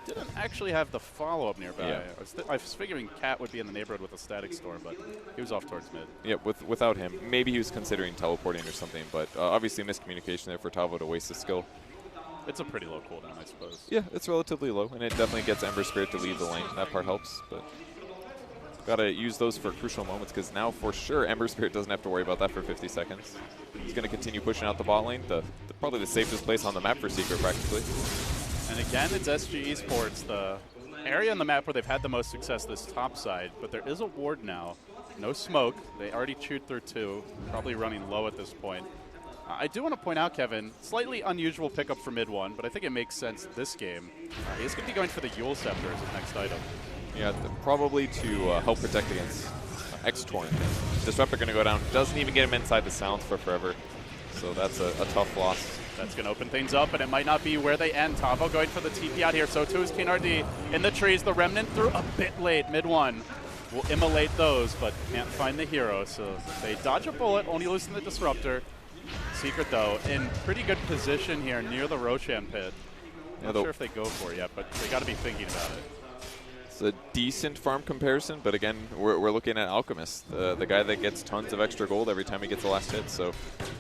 Didn't actually have the follow-up nearby. Yeah. I was figuring Cat would be in the neighborhood with a static storm, but he was off towards mid. Yeah, without him. Maybe he was considering teleporting or something, but obviously miscommunication there for Tavo to waste the skill. It's a pretty low cooldown, I suppose. Yeah, it's relatively low, and it definitely gets Ember Spirit to leave the lane. That part helps, but gotta use those for crucial moments, because now for sure Ember Spirit doesn't have to worry about that for 50 seconds. He's gonna continue pushing out the bot lane, probably the safest place on the map for Secret practically. And again, it's SG eSports, the area on the map where they've had the most success this top side, but there is a ward now. No smoke. They already chewed through 2, probably running low at this point. I do want to point out, Kevin, slightly unusual pickup for mid one, but I think it makes sense this game. He's going to be going for the Yule Scepter as his next item. Yeah, probably to help protect against X-Torrent. Disruptor going to go down. Doesn't even get him inside the silence for forever. So that's a tough loss. That's going to open things up, and it might not be where they end. Tavo going for the TP out here. So too is KNRD in the trees. The Remnant through a bit late. Mid one will immolate those, but can't find the hero. So they dodge a bullet, only losing the Disruptor. Secret, though, in pretty good position here near the Roshan pit. Not sure if they go for it yet, but they got to be thinking about it. It's a decent farm comparison, but again, we're looking at Alchemist, the guy that gets tons of extra gold every time he gets the last hit. So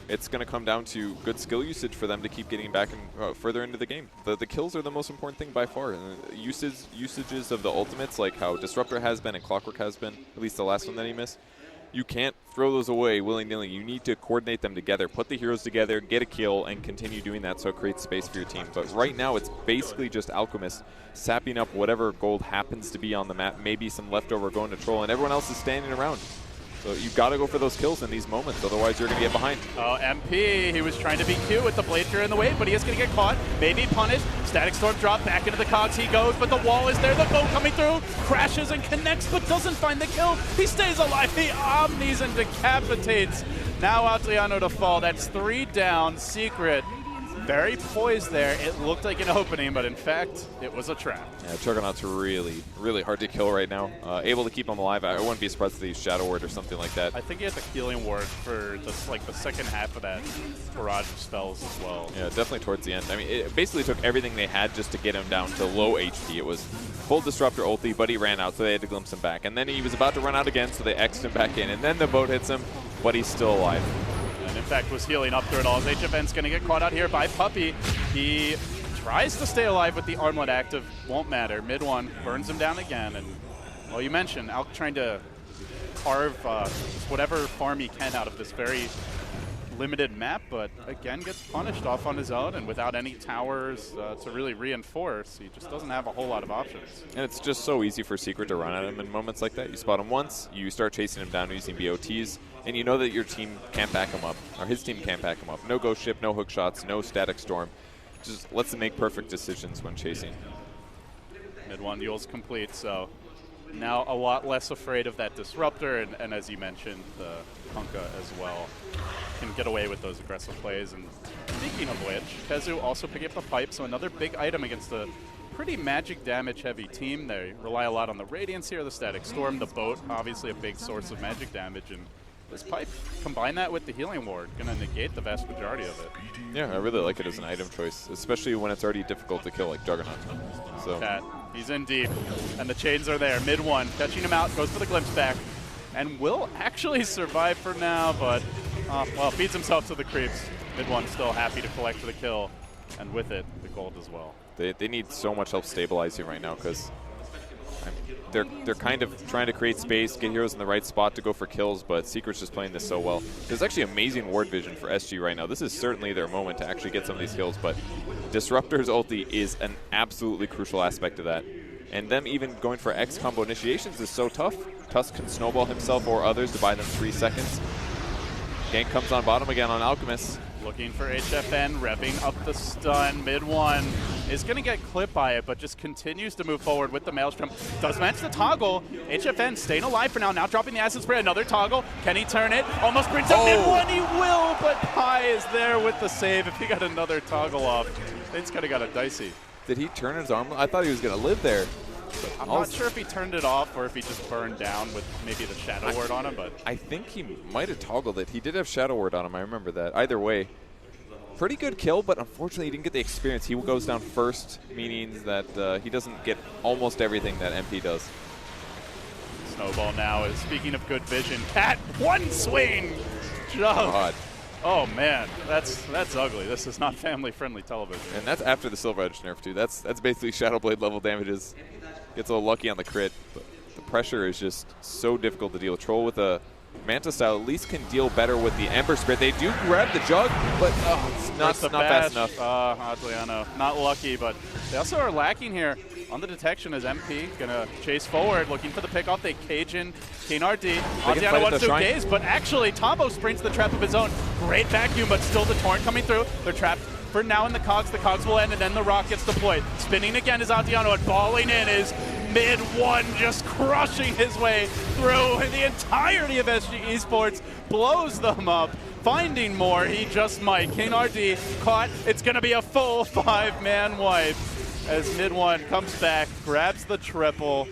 it's going to come down to good skill usage for them to keep getting back and further into the game. The kills are the most important thing by far. And the usages of the ultimates, like how Disruptor has been and Clockwork has been, at least the last one that he missed, you can't throw those away willy-nilly. You need to coordinate them together, put the heroes together, get a kill, and continue doing that so it creates space for your team. But right now, it's basically just Alchemist sapping up whatever gold happens to be on the map, maybe some leftover going to troll, and everyone else is standing around. So you've got to go for those kills in these moments, otherwise you're going to get behind. Oh, MP, he was trying to be cute with the Blazer in the way, but he is going to get caught, maybe punished. Static Storm drop back into the cogs, he goes, but the wall is there, the boat coming through, crashes and connects, but doesn't find the kill. He stays alive, he omnis and decapitates. Now Adriano to fall, that's 3 down, Secret. Very poised there. It looked like an opening, but in fact, it was a trap. Yeah, Juggernaut's really, really hard to kill right now. Able to keep him alive. I wouldn't be surprised if they use Shadow Word or something like that. I think he had the healing ward for the second half of that barrage of spells as well. Yeah, definitely towards the end. I mean, it basically took everything they had just to get him down to low HP. It was full Disruptor ulti, but he ran out, so they had to glimpse him back. And then he was about to run out again, so they X'd him back in. And then the boat hits him, but he's still alive. In fact, was healing up through it all. HFN's going to get caught out here by Puppey. He tries to stay alive with the armlet active. Won't matter. Mid one burns him down again. And, well, you mentioned Alk trying to carve whatever farm he can out of this very limited map, but again gets punished off on his own and without any towers to really reinforce. He just doesn't have a whole lot of options. And it's just so easy for Secret to run at him in moments like that. You spot him once, you start chasing him down using BOTs, and you know that your team can't back him up, or his team can't back him up. No ghost ship, no hook shots, no static storm. Just lets them make perfect decisions when chasing. Mid one duel's complete, so now a lot less afraid of that Disruptor, and as you mentioned, the Punka as well can get away with those aggressive plays. And speaking of which, Kezu also picking up the pipe, so another big item against a pretty magic damage heavy team. They rely a lot on the Radiance here, the Static Storm, the boat, obviously a big source of magic damage, and this pipe, combine that with the healing ward, gonna negate the vast majority of it. Yeah, I really like it as an item choice, especially when it's already difficult to kill like Juggernaut. So Cat, he's in deep, and the chains are there. Mid one, catching him out, goes for the glimpse back, and will actually survive for now, but well, feeds himself to the creeps. Mid one still happy to collect the kill, and with it, the gold as well. They need so much help stabilizing right now because they're kind of trying to create space, get heroes in the right spot to go for kills, but Secret's just playing this so well. There's actually amazing ward vision for SG right now. This is certainly their moment to actually get some of these kills, but Disruptor's ulti is an absolutely crucial aspect of that. And them even going for X combo initiations is so tough. Tusk can snowball himself or others to buy them 3 seconds. Gank comes on bottom again on Alchemist. Looking for HFN, revving up the stun. Mid one is going to get clipped by it, but just continues to move forward with the Maelstrom. Does manage to toggle. HFN staying alive for now. Now dropping the acid spray. Another toggle. Can he turn it? Almost brings up mid one. He will, but Pi is there with the save. If he got another toggle off, it's kind of got a dicey. Did he turn his arm? I thought he was going to live there. I'm not sure if he turned it off or if he just burned down with maybe the Shadow Word on him, but I think he might have toggled it. He did have Shadow Word on him, I remember that. Either way, pretty good kill, but unfortunately he didn't get the experience. He goes down first, meaning that he doesn't get almost everything that MP does. Snowball now is, speaking of good vision, Cat, one swing! God. Oh man, that's ugly. This is not family-friendly television. And that's after the Silver Edge nerf too. That's basically Shadow Blade level damages. Gets a little lucky on the crit, but the pressure is just so difficult to deal with. Troll with a Manta style at least can deal better with the Ember Spirit. They do grab the jug, but it's not fast enough. Adriano, not lucky, but they also are lacking here on the detection as MP gonna chase forward, looking for the pickoff. They cage in KNRD. Adriano wants to gaze, but actually Tombo springs the trap of his own. Great vacuum, but still the Torrent coming through. They're trapped for now in the cogs. The cogs will end, and then the rock gets deployed. Spinning again is Adriano, and balling in is mid one, just crushing his way through the entirety of SG eSports, blows them up, finding more, he just might. KNRD caught, it's gonna be a full 5-man wipe as mid one comes back, grabs the triple.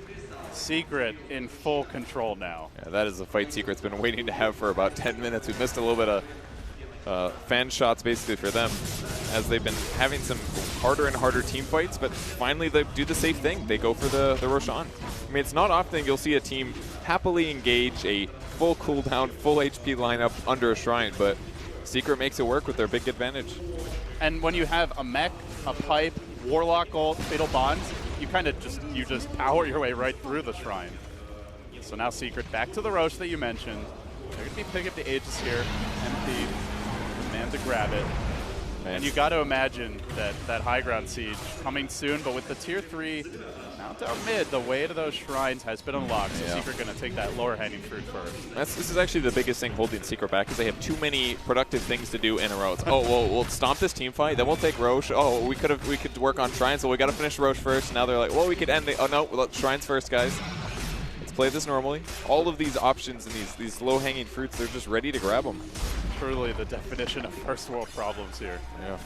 Secret in full control now. Yeah, that is a fight Secret's been waiting to have for about 10 minutes. We've missed a little bit of fan shots basically for them, as they've been having some harder and harder team fights, but finally they do the safe thing. They go for the Roshan. I mean, it's not often you'll see a team happily engage a full cooldown, full HP lineup under a shrine, but Secret makes it work with their big advantage. And when you have a mech, a pipe, Warlock ult, Fatal Bonds, you kind of just power your way right through the shrine. So now Secret back to the Roche that you mentioned. They're going to be picking up the Aegis here. MP, the man to grab it. And you got to imagine that high ground siege coming soon, but with the tier 3 now down mid, the way to those shrines has been unlocked. So Secret going to take that lower hanging fruit first. This is actually the biggest thing holding Secret back, is they have too many productive things to do in a row. It's, oh, well, we'll stomp this team fight, then we'll take Roche. Oh, we could work on shrines, so we got to finish Roche first. Now they're like, well, we could end the, oh no, well, shrines first, guys. Let's play this normally. All of these options and these low hanging fruits, they're just ready to grab them. Truly the definition of first world problems here. Yeah.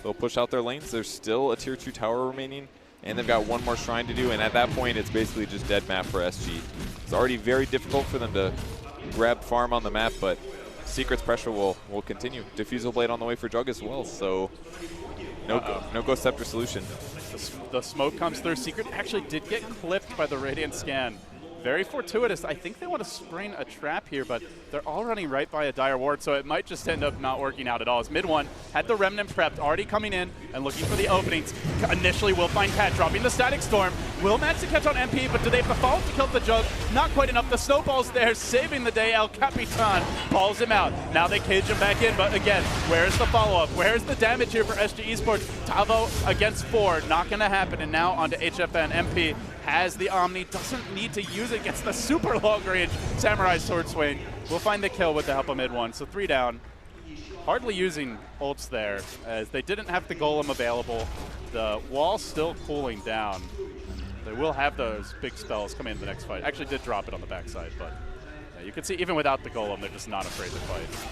They'll push out their lanes. There's still a tier 2 tower remaining, and they've got one more shrine to do, and at that point it's basically just dead map for SG. It's already very difficult for them to grab farm on the map, but Secret's pressure will continue. Diffusal Blade on the way for Jug as well, so no Ghost Scepter solution. The smoke comes through. Secret actually did get clipped by the Radiant Scan. Very fortuitous. I think they want to spring a trap here, but they're all running right by a Dire Ward, so it might just end up not working out at all. As mid one had the Remnant prepped, already coming in and looking for the openings. Initially, will find Cat dropping the Static Storm. Will manage to catch on MP, but do they have to follow to kill the Jug? Not quite enough. The Snowball's there, saving the day. El Capitan balls him out. Now they cage him back in, but again, where's the follow-up? Where's the damage here for SG Esports? Tavo against 4, not going to happen, and now onto HFN. MP has the Omni, doesn't need to use it, gets the super long range Samurai Sword Swing. We'll find the kill with the help of mid one, so 3 down. Hardly using ults there, as they didn't have the Golem available. The wall's still cooling down. They will have those big spells coming in the next fight. Actually did drop it on the backside, but yeah, you can see even without the Golem, they're just not afraid to fight.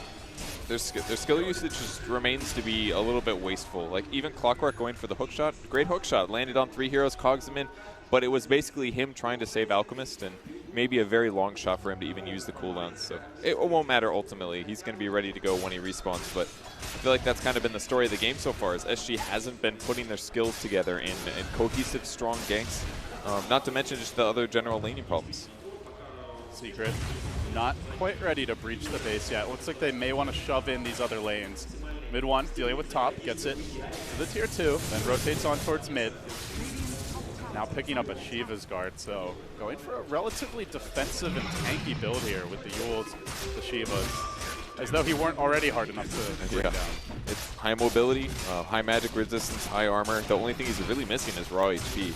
Their skill usage just remains to be a little bit wasteful. Like even Clockwork going for the hook shot, great hook shot, landed on 3 heroes, cogs them in, but it was basically him trying to save Alchemist, and maybe a very long shot for him to even use the cooldowns. So it won't matter ultimately. He's going to be ready to go when he respawns, but I feel like that's kind of been the story of the game so far, is SG hasn't been putting their skills together in cohesive, strong ganks, not to mention just the other general laning problems. Secret not quite ready to breach the base yet. Looks like they may want to shove in these other lanes. Mid one, dealing with top, gets it to the tier 2, then rotates on towards mid. Now picking up a Shiva's guard, so going for a relatively defensive and tanky build here with the Yules, the Shivas, as though he weren't already hard enough to bring down. It's high mobility, high magic resistance, high armor. The only thing he's really missing is raw HP.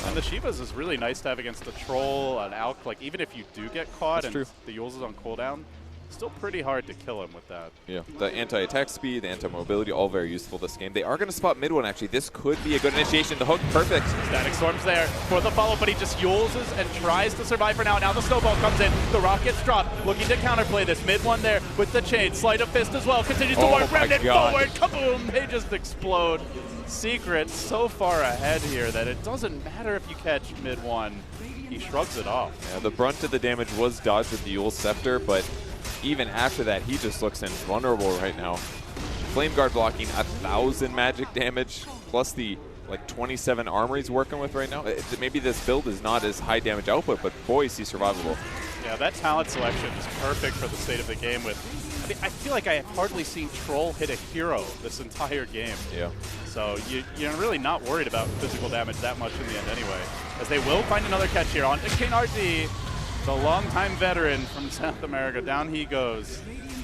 And the Shivas is really nice to have against the Troll, an Alk. Like, even if you do get caught and the Yules is on cooldown, still pretty hard to kill him with that. Yeah, the anti-attack speed, the anti-mobility, all very useful this game. They are going to spot mid one, actually. This could be a good initiation. The hook, perfect. Static Storm's there for the follow, but he just Yuleses and tries to survive for now. Now the Snowball comes in. The Rock gets dropped, looking to counterplay this. Mid one there with the chain. Sleight of Fist as well. Continues to work. Remnant forward. Kaboom! They just explode. Secret so far ahead here that it doesn't matter if you catch mid one. He shrugs it off. Yeah, the brunt of the damage was dodged with the Yule Scepter, but even after that, he just looks invulnerable right now. Flame Guard blocking 1,000 magic damage, plus the like 27 armor he's working with right now. Maybe this build is not as high damage output, but boy, is he survivable. Yeah, that talent selection is perfect for the state of the game. With, I mean, I feel like I have hardly seen Troll hit a hero this entire game. Yeah. So you're really not worried about physical damage that much in the end anyway. As they will find another catch here on King RD. The longtime veteran from South America, down he goes.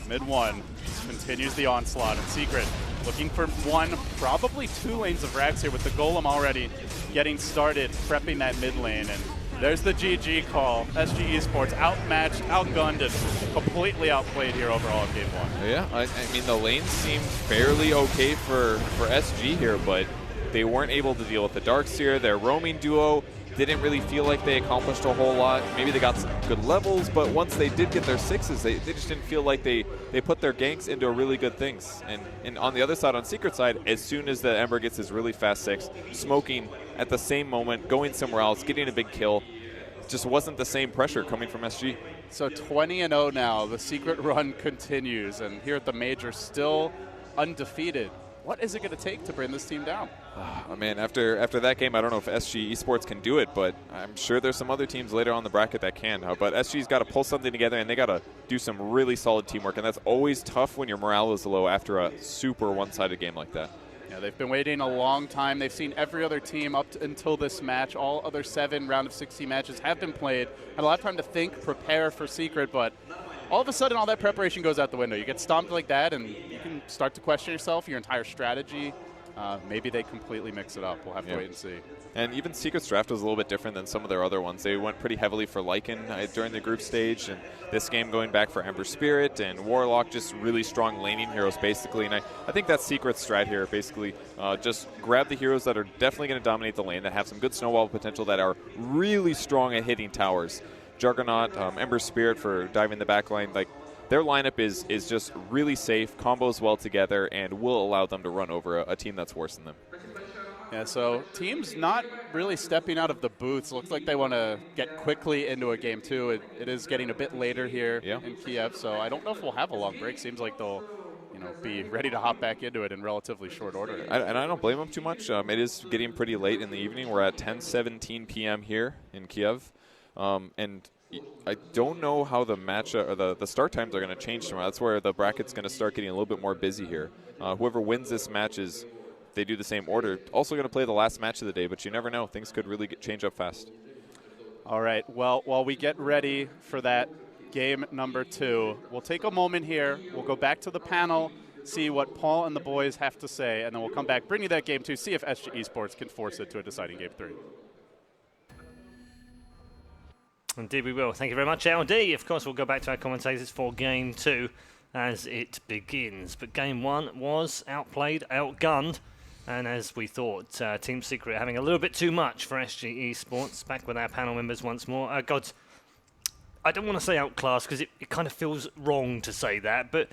Mid one, continues the onslaught, and Secret looking for one, probably 2 lanes of Rags here with the Golem already getting started, prepping that mid lane. And there's the GG call. SG Esports outmatched, outgunned, and completely outplayed here overall in game 1. Yeah, I mean the lanes seem fairly okay for SG here, but They weren't able to deal with the Darkseer. Their roaming duo didn't really feel like they accomplished a whole lot. Maybe they got some good levels, but once they did get their 6s, they just didn't feel like they put their ganks into really good things. And on the other side, on Secret side, as soon as the Ember gets his really fast 6, smoking at the same moment, going somewhere else, getting a big kill, just wasn't the same pressure coming from SG. So 20-0 now. The Secret run continues, and here at the Major, still undefeated. What is it going to take to bring this team down? Oh, man, after that game, I don't know if SG eSports can do it, but I'm sure there's some other teams later on the bracket that can. But SG's got to pull something together, and they got to do some really solid teamwork, and that's always tough when your morale is low after a super one-sided game like that. Yeah, they've been waiting a long time. They've seen every other team up until this match. All other 7 round of 16 matches have been played. Had a lot of time to think, prepare for Secret, but all of a sudden all that preparation goes out the window. You get stomped like that, and you can start to question yourself, your entire strategy. Maybe they completely mix it up. We'll have to wait and see. And even Secret's draft was a little bit different than some of their other ones. They went pretty heavily for Lycan during the group stage, and this game going back for Ember Spirit and Warlock, just really strong laning heroes basically. And I think that's Secret's strat here, basically. Just grab the heroes that are definitely going to dominate the lane, that have some good snowball potential, that are really strong at hitting towers. Juggernaut, Ember Spirit for diving the back line, like their lineup is just really safe, combos well together, and will allow them to run over a team that's worse than them. Yeah, so teams not really stepping out of the booths. Looks like they want to get quickly into a game 2. It is getting a bit later here in Kiev, so I don't know if we'll have a long break. Seems like they'll be ready to hop back into it in relatively short order. And I don't blame them too much. It is getting pretty late in the evening. We're at 10:17 p.m. here in Kiev. And I don't know how the match or the start times are going to change tomorrow. That's where the bracket's going to start getting a little bit more busy here. Whoever wins this match they do the same order. Also going to play the last match of the day, but you never know. Things could really change up fast. All right. Well, while we get ready for that game number 2, we'll take a moment here. We'll go back to the panel, see what Paul and the boys have to say, and then we'll come back, bring you that game 2, see if SG eSports can force it to a deciding game 3. Indeed we will. Thank you very much, LD. Of course, we'll go back to our commentators for Game 2 as it begins. But Game 1 was outplayed, outgunned, and as we thought, Team Secret having a little bit too much for SG eSports. Back with our panel members once more. God, I don't want to say outclassed because it kind of feels wrong to say that, but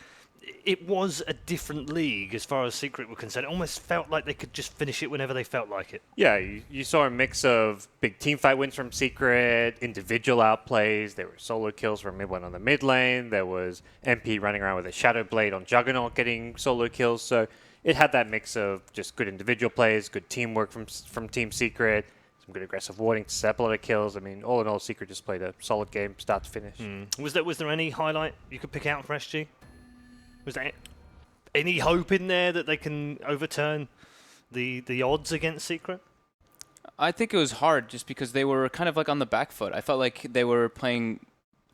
it was a different league as far as Secret were concerned. It almost felt like they could just finish it whenever they felt like it. Yeah, you saw a mix of big team fight wins from Secret, individual outplays. There were solo kills from Mid1 on the mid lane. There was MP running around with a Shadow Blade on Juggernaut getting solo kills. So it had that mix of just good individual plays, good teamwork from Team Secret, some good aggressive warding to set up a lot of kills. I mean, all in all, Secret just played a solid game, start to finish. Was there any highlight you could pick out for SG? Was there any hope in there that they can overturn the odds against Secret? I think it was hard just because they were kind of like on the back foot. I felt like they were playing.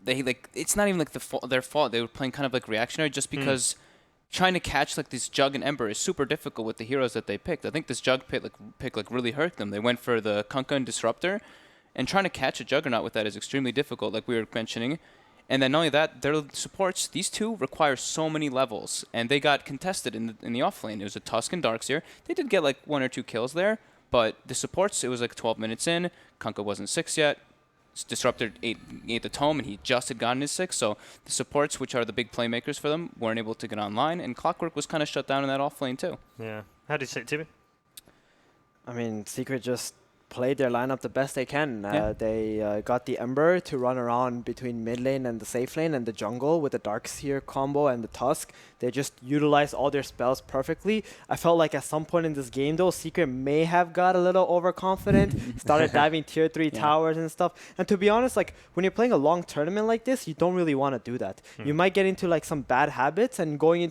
It's not even like their fault. They were playing kind of like reactionary just because trying to catch like this Jug and Ember is super difficult with the heroes that they picked. I think this Jug pick really hurt them. They went for the Kunkka and Disruptor, and trying to catch a Juggernaut with that is extremely difficult, like we were mentioning. And then not only that, their supports, these two require so many levels, and they got contested in the offlane. It was a Tusk and Darkseer. They did get like 1 or 2 kills there, but the supports, it was like 12 minutes in. Kunkka wasn't 6 yet. Disruptor ate the Tome, and he just had gotten his 6. So the supports, which are the big playmakers for them, weren't able to get online, and Clockwork was kind of shut down in that offlane too. Yeah. How do you say it, Timmy? I mean, Secret just played their lineup the best they can. They got the Ember to run around between mid lane and the safe lane and the jungle with the Darkseer combo and the Tusk. They just utilized all their spells perfectly. I felt like at some point in this game, though, Secret may have got a little overconfident, started diving tier 3 towers and stuff. And to be honest, like when you're playing a long tournament like this, you don't really want to do that. You might get into like some bad habits, and going into